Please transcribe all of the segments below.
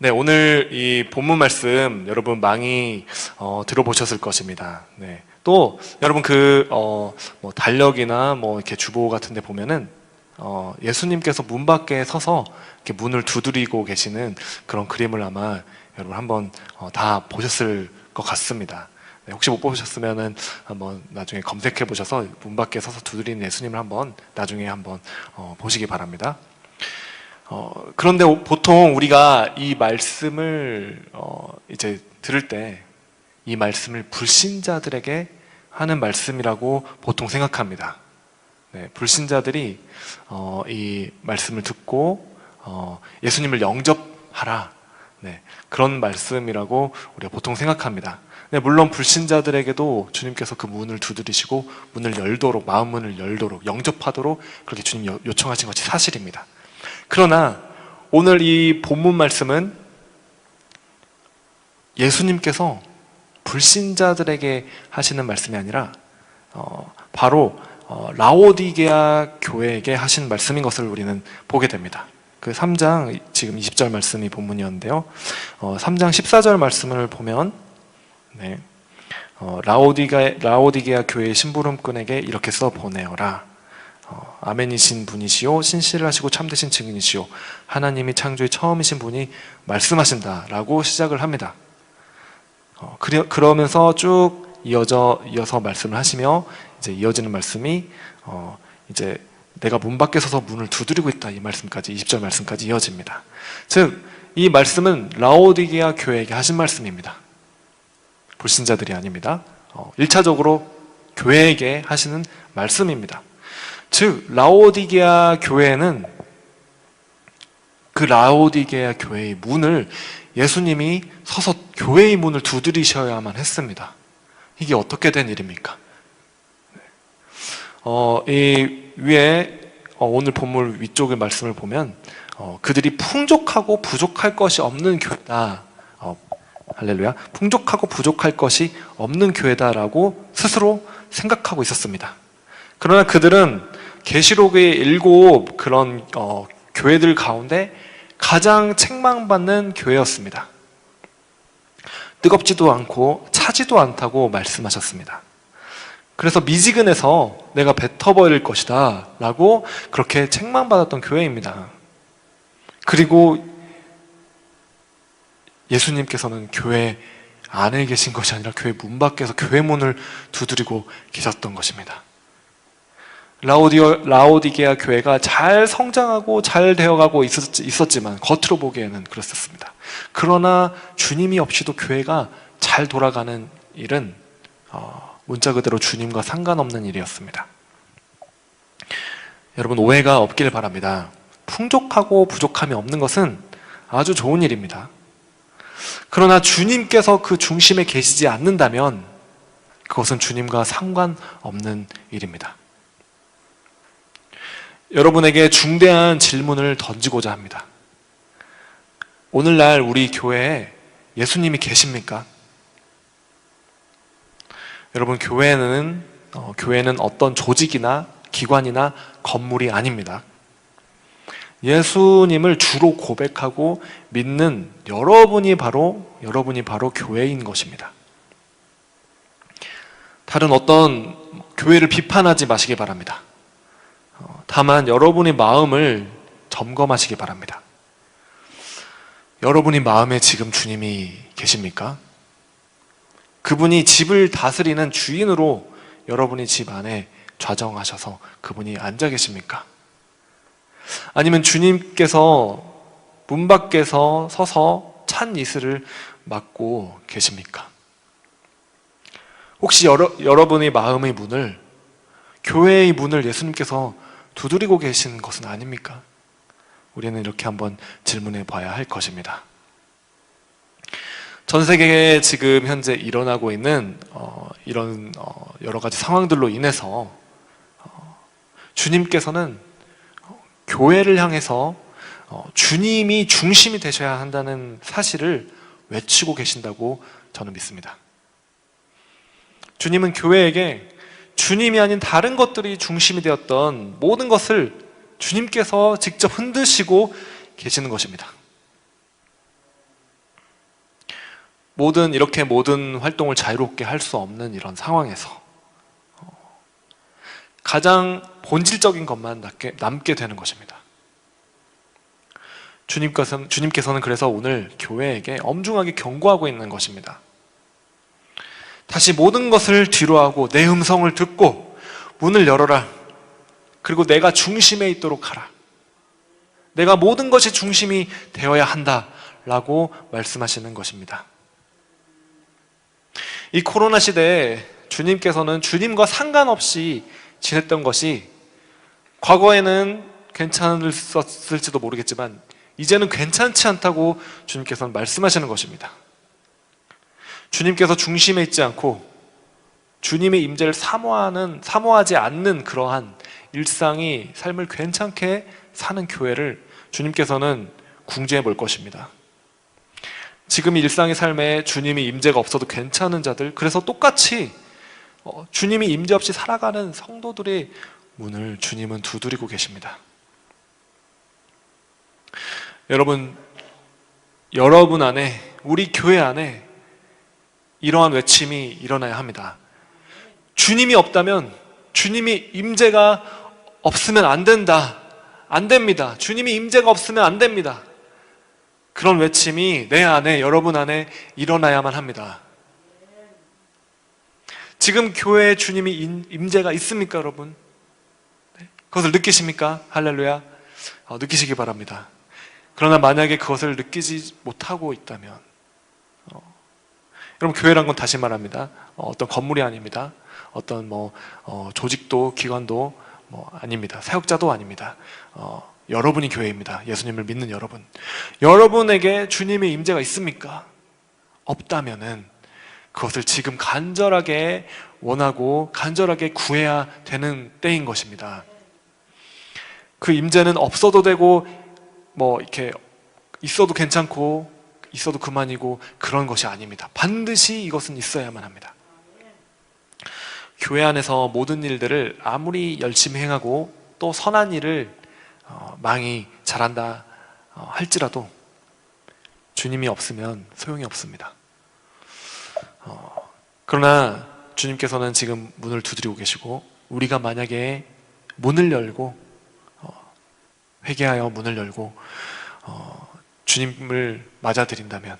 네, 오늘 이 본문 말씀 여러분 많이 들어보셨을 것입니다. 네. 또 여러분 뭐 달력이나 뭐 이렇게 주보 같은 데 보면은 예수님께서 문 밖에 서서 이렇게 문을 두드리고 계시는 그런 그림을 아마 여러분 한번 다 보셨을 것 같습니다. 네, 혹시 못 보셨으면은 한번 나중에 검색해 보셔서 문 밖에 서서 두드리는 예수님을 한번 나중에 한번 보시기 바랍니다. 그런데 보통 우리가 이 말씀을 이제 들을 때 이 말씀을 불신자들에게 하는 말씀이라고 보통 생각합니다. 네, 불신자들이 이 말씀을 듣고 예수님을 영접하라, 네, 그런 말씀이라고 우리가 보통 생각합니다. 네, 물론 불신자들에게도 주님께서 그 문을 두드리시고 문을 열도록, 마음 문을 열도록, 영접하도록 그렇게 주님 요청하신 것이 사실입니다. 그러나 오늘 이 본문 말씀은 예수님께서 불신자들에게 하시는 말씀이 아니라 바로 라오디게아 교회에게 하신 말씀인 것을 우리는 보게 됩니다. 그 3장 지금 20절 말씀이 본문이었는데요, 3장 14절 말씀을 보면 네, 라오디게아 교회의 심부름꾼에게 이렇게 써 보내어라. 아멘이신 분이시오, 신실을 하시고 참되신 증인이시오, 하나님이 창조의 처음이신 분이 말씀하신다라고 시작을 합니다. 그러면서 쭉 이어서 말씀을 하시며 이제 이어지는 말씀이 이제 내가 문 밖에 서서 문을 두드리고 있다, 이 말씀까지, 20절 말씀까지 이어집니다. 즉 이 말씀은 라오디게아 교회에게 하신 말씀입니다. 불신자들이 아닙니다. 1차적으로 교회에게 하시는 말씀입니다. 즉 라오디게아 교회는 그 라오디게아 교회의 문을 예수님이 서서 교회의 문을 두드리셔야만 했습니다. 이게 어떻게 된 일입니까? 이 위에 오늘 본문 위쪽의 말씀을 보면 그들이 풍족하고 부족할 것이 없는 교회다, 할렐루야, 풍족하고 부족할 것이 없는 교회다라고 스스로 생각하고 있었습니다. 그러나 그들은 계시록의 7 그런 교회들 가운데 가장 책망받는 교회였습니다. 뜨겁지도 않고 차지도 않다고 말씀하셨습니다. 그래서 미지근해서 내가 뱉어버릴 것이다 라고 그렇게 책망받았던 교회입니다. 그리고 예수님께서는 교회 안에 계신 것이 아니라 교회 문 밖에서 교회 문을 두드리고 계셨던 것입니다. 라오디게아 교회가 잘 성장하고 잘 되어가고 있었지만 겉으로 보기에는 그랬었습니다. 그러나 주님이 없이도 교회가 잘 돌아가는 일은 문자 그대로 주님과 상관없는 일이었습니다. 여러분, 오해가 없길 바랍니다. 풍족하고 부족함이 없는 것은 아주 좋은 일입니다. 그러나 주님께서 그 중심에 계시지 않는다면 그것은 주님과 상관없는 일입니다. 여러분에게 중대한 질문을 던지고자 합니다. 오늘날 우리 교회에 예수님이 계십니까? 여러분, 교회는 어떤 조직이나 기관이나 건물이 아닙니다. 예수님을 주로 고백하고 믿는 여러분이 바로 교회인 것입니다. 다른 어떤 교회를 비판하지 마시기 바랍니다. 다만 여러분의 마음을 점검하시기 바랍니다. 여러분의 마음에 지금 주님이 계십니까? 그분이 집을 다스리는 주인으로 여러분의 집 안에 좌정하셔서 그분이 앉아 계십니까? 아니면 주님께서 문 밖에서 서서 찬 이슬을 막고 계십니까? 혹시 여러분의 마음의 문을, 교회의 문을 예수님께서 두드리고 계신 것은 아닙니까? 우리는 이렇게 한번 질문해 봐야 할 것입니다. 전 세계에 지금 현재 일어나고 있는 이런 여러 가지 상황들로 인해서 주님께서는 교회를 향해서 주님이 중심이 되셔야 한다는 사실을 외치고 계신다고 저는 믿습니다. 주님은 교회에게 주님이 아닌 다른 것들이 중심이 되었던 모든 것을 주님께서 직접 흔드시고 계시는 것입니다. 이렇게 모든 활동을 자유롭게 할 수 없는 이런 상황에서 가장 본질적인 것만 남게 되는 것입니다. 주님께서는 그래서 오늘 교회에게 엄중하게 경고하고 있는 것입니다. 다시 모든 것을 뒤로하고 내 음성을 듣고 문을 열어라. 그리고 내가 중심에 있도록 하라. 내가 모든 것이 중심이 되어야 한다라고 말씀하시는 것입니다. 이 코로나 시대에 주님께서는 주님과 상관없이 지냈던 것이 과거에는 괜찮았을지도 모르겠지만 이제는 괜찮지 않다고 주님께서는 말씀하시는 것입니다. 주님께서 중심에 있지 않고 주님의 임재를 사모하지 않는 그러한 일상이 삶을 괜찮게 사는 교회를 주님께서는 궁지해 볼 것입니다. 지금 일상의 삶에 주님의 임재가 없어도 괜찮은 자들, 그래서 똑같이 주님이 임재 없이 살아가는 성도들의 문을 주님은 두드리고 계십니다. 여러분 안에, 우리 교회 안에 이러한 외침이 일어나야 합니다. 주님이 없다면, 주님이 임재가 없으면 안 된다. 안 됩니다. 주님이 임재가 없으면 안 됩니다. 그런 외침이 내 안에, 여러분 안에 일어나야만 합니다. 지금 교회에 주님이 임재가 있습니까, 여러분? 그것을 느끼십니까? 할렐루야. 느끼시기 바랍니다. 그러나 만약에 그것을 느끼지 못하고 있다면, 여러분, 교회란 건 다시 말합니다. 어떤 건물이 아닙니다. 어떤 조직도, 기관도 아닙니다. 사역자도 아닙니다. 여러분이 교회입니다. 예수님을 믿는 여러분. 여러분에게 주님의 임재가 있습니까? 없다면은 그것을 지금 간절하게 원하고 간절하게 구해야 되는 때인 것입니다. 그 임재는 없어도 되고 이렇게 있어도 괜찮고 있어도 그만이고 그런 것이 아닙니다. 반드시 이것은 있어야만 합니다. 교회 안에서 모든 일들을 아무리 열심히 행하고 또 선한 일을 많이 잘한다 할지라도 주님이 없으면 소용이 없습니다. 그러나 주님께서는 지금 문을 두드리고 계시고, 우리가 만약에 문을 열고 회개하여 문을 열고 주님을 맞아들인다면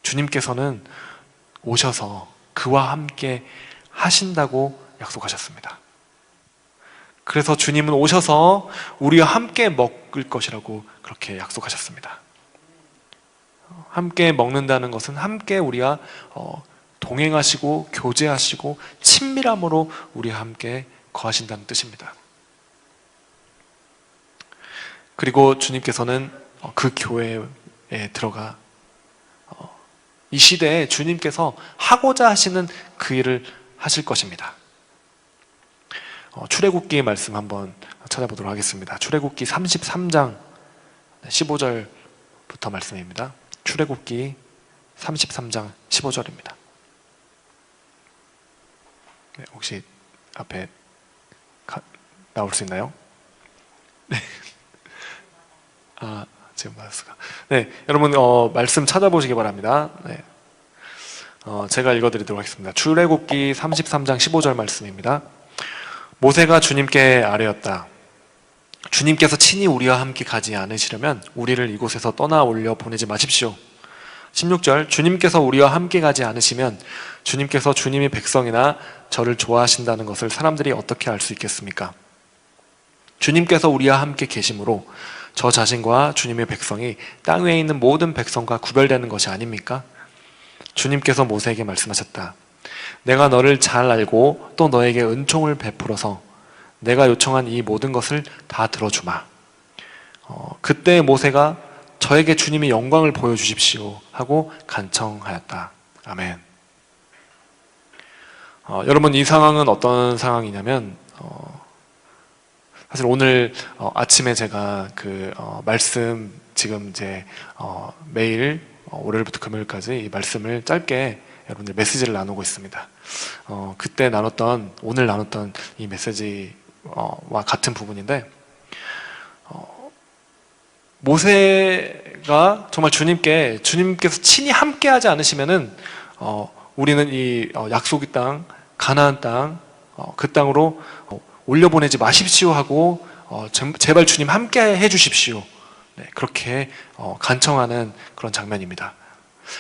주님께서는 오셔서 그와 함께 하신다고 약속하셨습니다. 그래서 주님은 오셔서 우리와 함께 먹을 것이라고 그렇게 약속하셨습니다. 함께 먹는다는 것은 함께 우리와 동행하시고 교제하시고 친밀함으로 우리와 함께 거하신다는 뜻입니다. 그리고 주님께서는 그 교회에 들어가 이 시대에 주님께서 하고자 하시는 그 일을 하실 것입니다. 출애굽기 말씀 한번 찾아보도록 하겠습니다. 출애굽기 33장 15절부터 말씀입니다. 출애굽기 33장 15절입니다. 네, 혹시 앞에 나올 수 있나요? 네. 지금 맞았을까? 네, 여러분 말씀 찾아보시기 바랍니다. 네. 제가 읽어드리도록 하겠습니다. 출애굽기 33장 15절 말씀입니다. 모세가 주님께 아뢰었다. 주님께서 친히 우리와 함께 가지 않으시려면 우리를 이곳에서 떠나 올려 보내지 마십시오. 16절, 주님께서 우리와 함께 가지 않으시면 주님께서 주님의 백성이나 저를 좋아하신다는 것을 사람들이 어떻게 알 수 있겠습니까? 주님께서 우리와 함께 계심으로 저 자신과 주님의 백성이 땅 위에 있는 모든 백성과 구별되는 것이 아닙니까? 주님께서 모세에게 말씀하셨다. 내가 너를 잘 알고 또 너에게 은총을 베풀어서 내가 요청한 이 모든 것을 다 들어주마. 그때 모세가 저에게 주님의 영광을 보여주십시오 하고 간청하였다. 아멘. 여러분, 이 상황은 어떤 상황이냐면 사실 오늘 아침에 제가 말씀 지금 이제 매일 월요일부터 금요일까지 이 말씀을 짧게 여러분들 메시지를 나누고 있습니다. 그때 오늘 나눴던 이 메시지와 같은 부분인데 모세가 정말 주님께서 친히 함께하지 않으시면은 우리는 이 약속의 땅, 가나안 땅, 그 땅으로 올려보내지 마십시오 하고 제발 주님 함께 해주십시오. 네, 그렇게 간청하는 그런 장면입니다.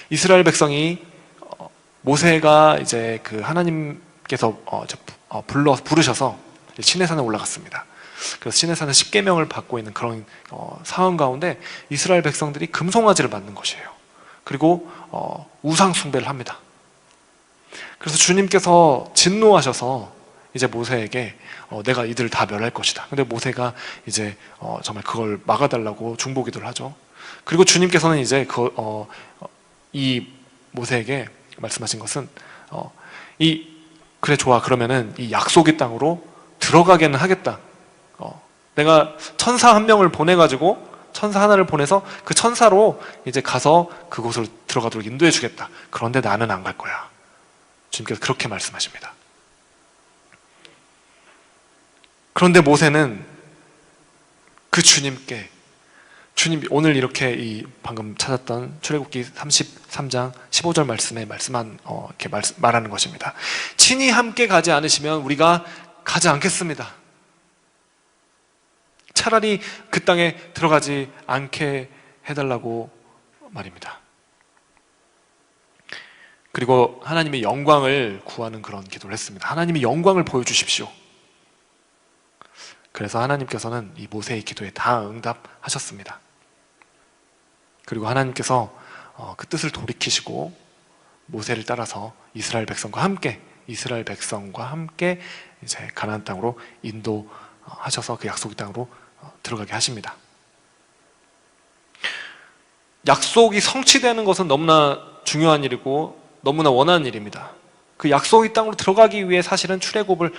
이스라엘 백성이 모세가 이제 그 하나님께서 부르셔서 시내산에 올라갔습니다. 그래서 시내산은 십계명을 받고 있는 그런 상황 가운데 이스라엘 백성들이 금송아지를 만든 것이에요. 그리고 우상 숭배를 합니다. 그래서 주님께서 진노하셔서 이제 모세에게 내가 이들을 다 멸할 것이다. 근데 모세가 이제 정말 그걸 막아달라고 중보기도를 하죠. 그리고 주님께서는 이제 이 모세에게 말씀하신 것은 그래 좋아, 그러면은 이 약속의 땅으로 들어가게는 하겠다. 내가 천사 한 명을 보내가지고 천사 하나를 보내서 그 천사로 이제 가서 그곳으로 들어가도록 인도해 주겠다. 그런데 나는 안 갈 거야. 주님께서 그렇게 말씀하십니다. 그런데 모세는 그 주님 오늘 이렇게 방금 찾았던 출애굽기 33장 15절 말씀에 이렇게 말하는 것입니다. 친히 함께 가지 않으시면 우리가 가지 않겠습니다. 차라리 그 땅에 들어가지 않게 해달라고 말입니다. 그리고 하나님의 영광을 구하는 그런 기도를 했습니다. 하나님의 영광을 보여주십시오. 그래서 하나님께서는 이 모세의 기도에 다 응답하셨습니다. 그리고 하나님께서 그 뜻을 돌이키시고 모세를 따라서 이스라엘 백성과 함께 이제 가나안 땅으로 인도하셔서 그 약속의 땅으로 들어가게 하십니다. 약속이 성취되는 것은 너무나 중요한 일이고 너무나 원하는 일입니다. 그 약속의 땅으로 들어가기 위해 사실은 출애굽을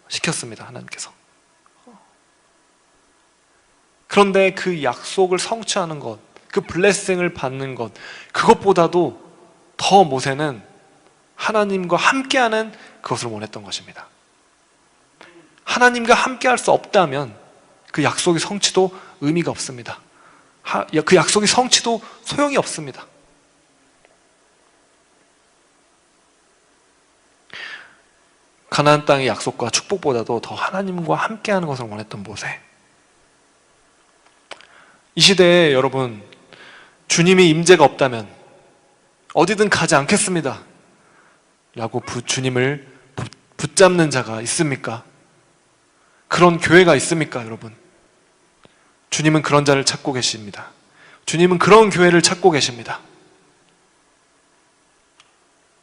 시켰습니다. 하나님께서. 그런데 그 약속을 성취하는 것, 그 블레싱을 받는 것, 그것보다도 더 모세는 하나님과 함께하는 그것을 원했던 것입니다. 하나님과 함께할 수 없다면 그 약속의 성취도 의미가 없습니다. 그 약속의 성취도 소용이 없습니다. 가나안 땅의 약속과 축복보다도 더 하나님과 함께하는 것을 원했던 모세. 이 시대에 여러분, 주님의 임재가 없다면 어디든 가지 않겠습니다 라고 주님을 붙잡는 자가 있습니까? 그런 교회가 있습니까, 여러분? 주님은 그런 자를 찾고 계십니다. 주님은 그런 교회를 찾고 계십니다.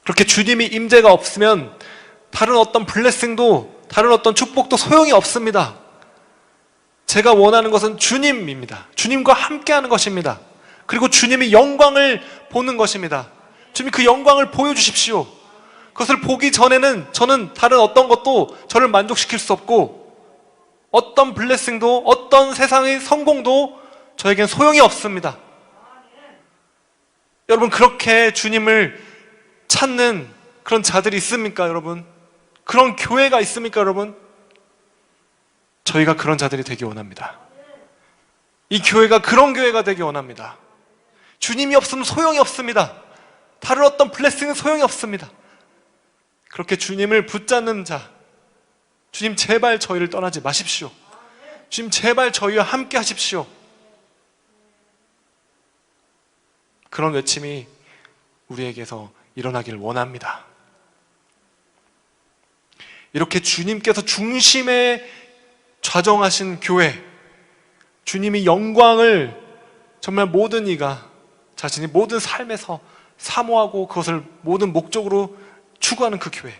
그렇게 주님이 임재가 없으면 다른 어떤 블레싱도, 다른 어떤 축복도 소용이 없습니다. 제가 원하는 것은 주님입니다. 주님과 함께하는 것입니다. 그리고 주님의 영광을 보는 것입니다. 주님 그 영광을 보여주십시오. 그것을 보기 전에는 저는 다른 어떤 것도 저를 만족시킬 수 없고 어떤 블레싱도, 어떤 세상의 성공도 저에겐 소용이 없습니다. 여러분, 그렇게 주님을 찾는 그런 자들이 있습니까, 여러분? 그런 교회가 있습니까, 여러분? 저희가 그런 자들이 되기 원합니다. 이 교회가 그런 교회가 되기 원합니다. 주님이 없으면 소용이 없습니다. 다른 어떤 블레싱은 소용이 없습니다. 그렇게 주님을 붙잡는 자, 주님 제발 저희를 떠나지 마십시오. 주님 제발 저희와 함께 하십시오. 그런 외침이 우리에게서 일어나길 원합니다. 이렇게 주님께서 중심에 좌정하신 교회, 주님이 영광을 정말 모든 이가 자신이 모든 삶에서 사모하고 그것을 모든 목적으로 추구하는 그 교회,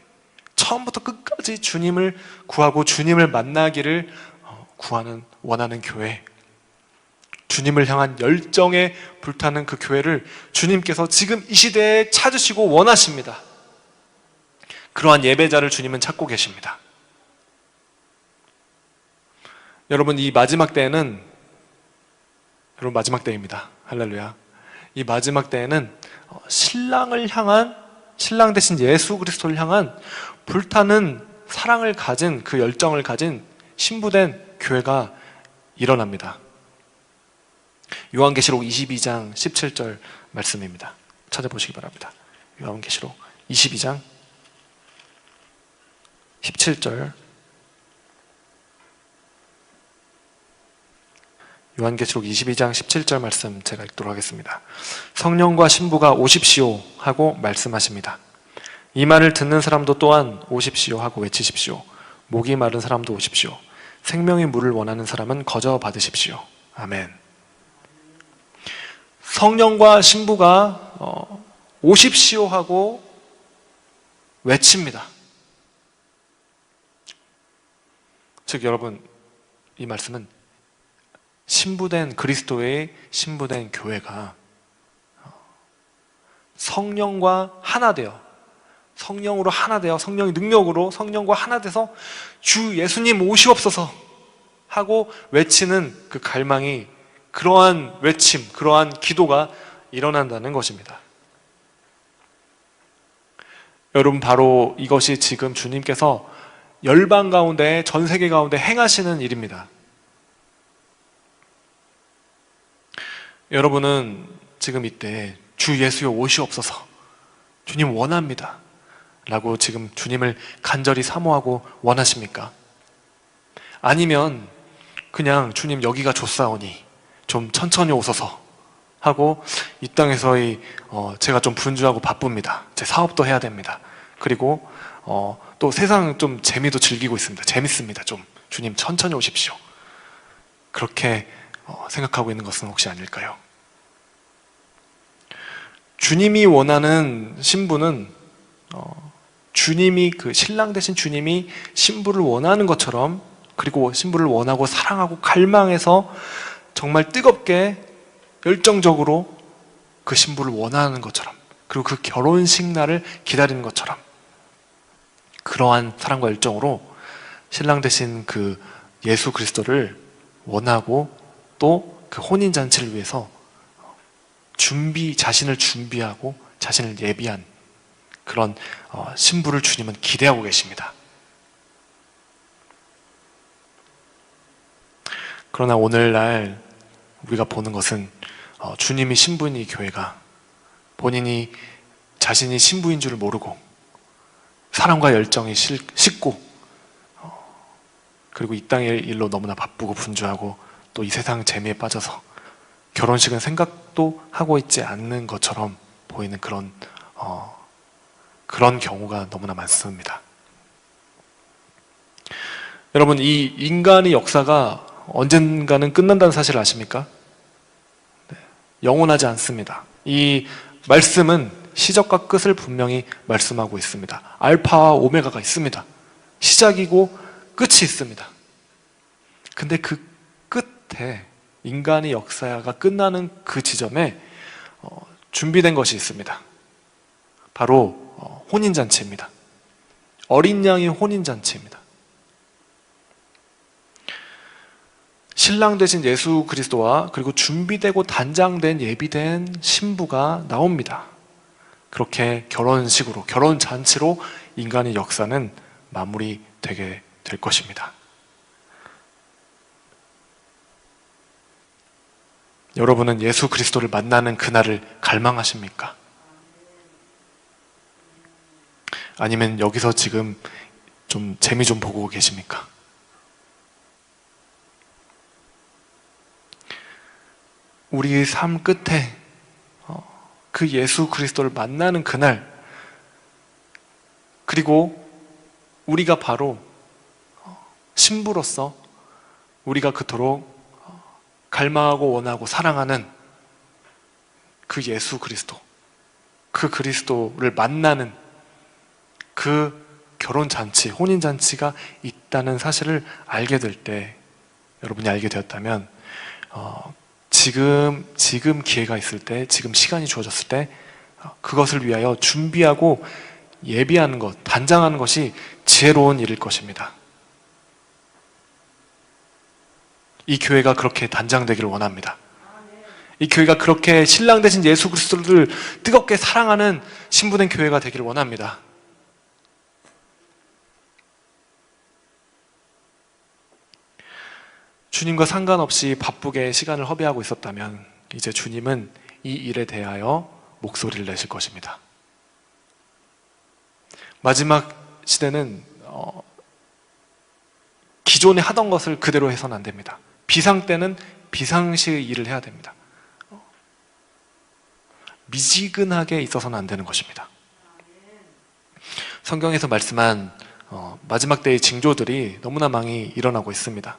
처음부터 끝까지 주님을 구하고 주님을 만나기를 원하는 교회, 주님을 향한 열정에 불타는 그 교회를 주님께서 지금 이 시대에 찾으시고 원하십니다. 그러한 예배자를 주님은 찾고 계십니다. 여러분, 이 마지막 때에는, 여러분 마지막 때입니다. 할렐루야. 이 마지막 때에는 신랑을 향한, 신랑 대신 예수 그리스도를 향한 불타는 사랑을 가진, 그 열정을 가진 신부된 교회가 일어납니다. 요한계시록 22장 17절 말씀입니다. 찾아보시기 바랍니다. 요한계시록 22장 17절. 요한계시록 22장 17절 말씀 제가 읽도록 하겠습니다. 성령과 신부가 오십시오 하고 말씀하십니다. 이 말을 듣는 사람도 또한 오십시오 하고 외치십시오. 목이 마른 사람도 오십시오. 생명의 물을 원하는 사람은 거저 받으십시오. 아멘. 성령과 신부가 오십시오 하고 외칩니다. 즉 여러분, 이 말씀은 신부된 그리스도의 신부된 교회가 성령과 하나 되어, 성령으로 하나 되어, 성령의 능력으로 성령과 하나 돼서 주 예수님 오시옵소서 하고 외치는 그 갈망이, 그러한 외침, 그러한 기도가 일어난다는 것입니다. 여러분, 바로 이것이 지금 주님께서 열방 가운데, 전 세계 가운데 행하시는 일입니다. 여러분은 지금 이때 주 예수여 오시옵소서, 주님 원합니다 라고 지금 주님을 간절히 사모하고 원하십니까? 아니면 그냥 주님 여기가 좋사오니 좀 천천히 오소서 하고, 이 땅에서의 제가 좀 분주하고 바쁩니다, 제 사업도 해야 됩니다, 그리고 또 세상 좀 재미도 즐기고 있습니다, 재밌습니다, 좀 주님 천천히 오십시오, 그렇게 생각하고 있는 것은 혹시 아닐까요? 주님이 원하는 신부는 주님이, 그 신랑 되신 주님이 신부를 원하는 것처럼, 그리고 신부를 원하고 사랑하고 갈망해서 정말 뜨겁게 열정적으로 그 신부를 원하는 것처럼, 그리고 그 결혼식 날을 기다리는 것처럼, 그러한 사랑과 열정으로 신랑 되신 그 예수 그리스도를 원하고 또 그 혼인잔치를 위해서 자신을 준비하고 자신을 예비한 그런 신부를 주님은 기대하고 계십니다. 그러나 오늘날 우리가 보는 것은 주님이 신부인 이 교회가 본인이 자신이 신부인 줄 모르고 사랑과 열정이 식고, 그리고 이 땅의 일로 너무나 바쁘고 분주하고 또 이 세상 재미에 빠져서 결혼식은 생각도 하고 있지 않는 것처럼 보이는 그런 경우가 너무나 많습니다. 여러분, 이 인간의 역사가 언젠가는 끝난다는 사실을 아십니까? 네, 영원하지 않습니다. 이 말씀은 시작과 끝을 분명히 말씀하고 있습니다. 알파와 오메가가 있습니다. 시작이고 끝이 있습니다. 근데 그 끝에, 인간의 역사가 끝나는 그 지점에 준비된 것이 있습니다. 바로 혼인잔치입니다. 어린 양의 혼인잔치입니다. 신랑 되신 예수 그리스도와 그리고 준비되고 단장된 예비된 신부가 나옵니다. 그렇게 결혼식으로, 결혼잔치로 인간의 역사는 마무리되게 될 것입니다. 여러분은 예수 그리스도를 만나는 그날을 갈망하십니까? 아니면 여기서 지금 좀 재미 좀 보고 계십니까? 우리의 삶 끝에 그 예수 그리스도를 만나는 그날, 그리고 우리가 바로 신부로서 우리가 그토록 갈망하고 원하고 사랑하는 그 예수 그리스도, 그 그리스도를 만나는 그 결혼잔치, 혼인잔치가 있다는 사실을 알게 될 때, 여러분이 알게 되었다면 지금 기회가 있을 때, 지금 시간이 주어졌을 때 그것을 위하여 준비하고 예비하는 것, 단장하는 것이 지혜로운 일일 것입니다. 이 교회가 그렇게 단장되기를 원합니다. 이 교회가 그렇게 신랑 되신 예수 그리스도를 뜨겁게 사랑하는 신부된 교회가 되기를 원합니다. 주님과 상관없이 바쁘게 시간을 허비하고 있었다면 이제 주님은 이 일에 대하여 목소리를 내실 것입니다. 마지막 시대는 기존에 하던 것을 그대로 해서는 안 됩니다. 비상 때는 비상시의 일을 해야 됩니다. 미지근하게 있어서는 안 되는 것입니다. 성경에서 말씀한 마지막 때의 징조들이 너무나 많이 일어나고 있습니다.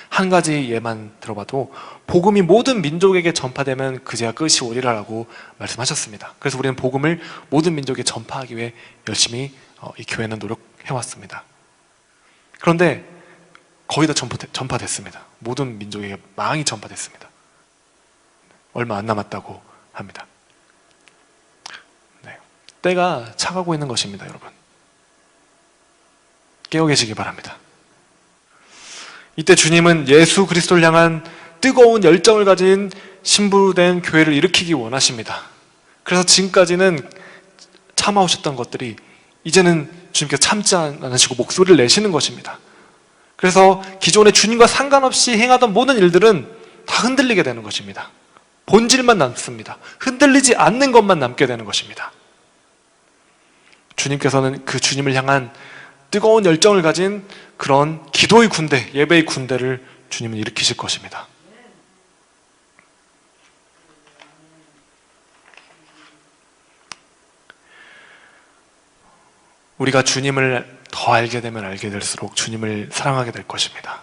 한 가지 예만 들어봐도 복음이 모든 민족에게 전파되면 그제야 끝이 오리라라고 말씀하셨습니다. 그래서 우리는 복음을 모든 민족에 전파하기 위해 열심히 이 교회는 노력해왔습니다. 그런데 거의 다 전파됐습니다. 모든 민족에게 많이 전파됐습니다. 얼마 안 남았다고 합니다. 네. 때가 차가고 있는 것입니다, 여러분. 깨어 계시기 바랍니다. 이때 주님은 예수 그리스도를 향한 뜨거운 열정을 가진 신부된 교회를 일으키기 원하십니다. 그래서 지금까지는 참아오셨던 것들이 이제는 주님께서 참지 않으시고 목소리를 내시는 것입니다. 그래서 기존에 주님과 상관없이 행하던 모든 일들은 다 흔들리게 되는 것입니다. 본질만 남습니다. 흔들리지 않는 것만 남게 되는 것입니다. 주님께서는 그 주님을 향한 뜨거운 열정을 가진 그런 기도의 군대, 예배의 군대를 주님은 일으키실 것입니다. 우리가 주님을 더 알게 되면 알게 될수록 주님을 사랑하게 될 것입니다.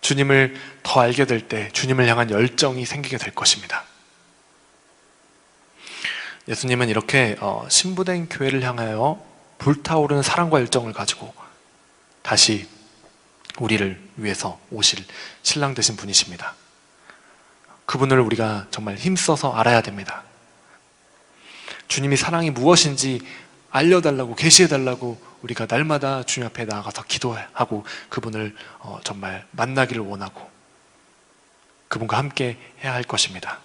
주님을 더 알게 될 때 주님을 향한 열정이 생기게 될 것입니다. 예수님은 이렇게 신부된 교회를 향하여 불타오르는 사랑과 열정을 가지고 다시 우리를 위해서 오실 신랑 되신 분이십니다. 그분을 우리가 정말 힘써서 알아야 됩니다. 주님이 사랑이 무엇인지 알려달라고, 계시해달라고 우리가 날마다 주님 앞에 나아가서 기도하고 그분을 정말 만나기를 원하고 그분과 함께 해야 할 것입니다.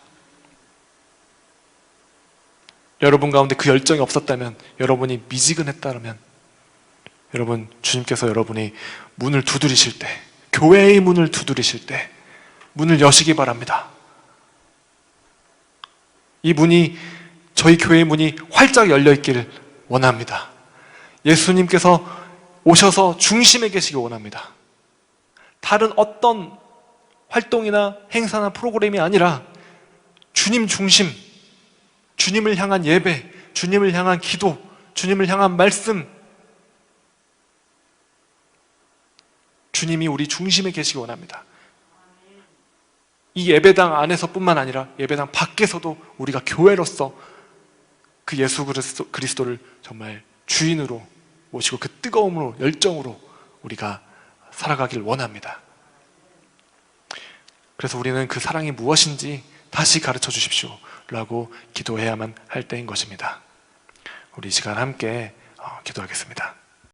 여러분 가운데 그 열정이 없었다면, 여러분이 미지근했다면, 여러분, 주님께서 여러분이 문을 두드리실 때, 교회의 문을 두드리실 때 문을 여시기 바랍니다. 이 문이, 저희 교회의 문이 활짝 열려 있기를 원합니다. 예수님께서 오셔서 중심에 계시기 원합니다. 다른 어떤 활동이나 행사나 프로그램이 아니라 주님 중심, 주님을 향한 예배, 주님을 향한 기도, 주님을 향한 말씀, 주님이 우리 중심에 계시기 원합니다. 이 예배당 안에서뿐만 아니라 예배당 밖에서도 우리가 교회로서 그 예수 그리스도를 정말 주인으로 모시고 그 뜨거움으로, 열정으로 우리가 살아가길 원합니다. 그래서 우리는 그 사랑이 무엇인지 다시 가르쳐 주십시오 라고 기도해야만 할 때인 것입니다. 우리 이 시간 함께 기도하겠습니다.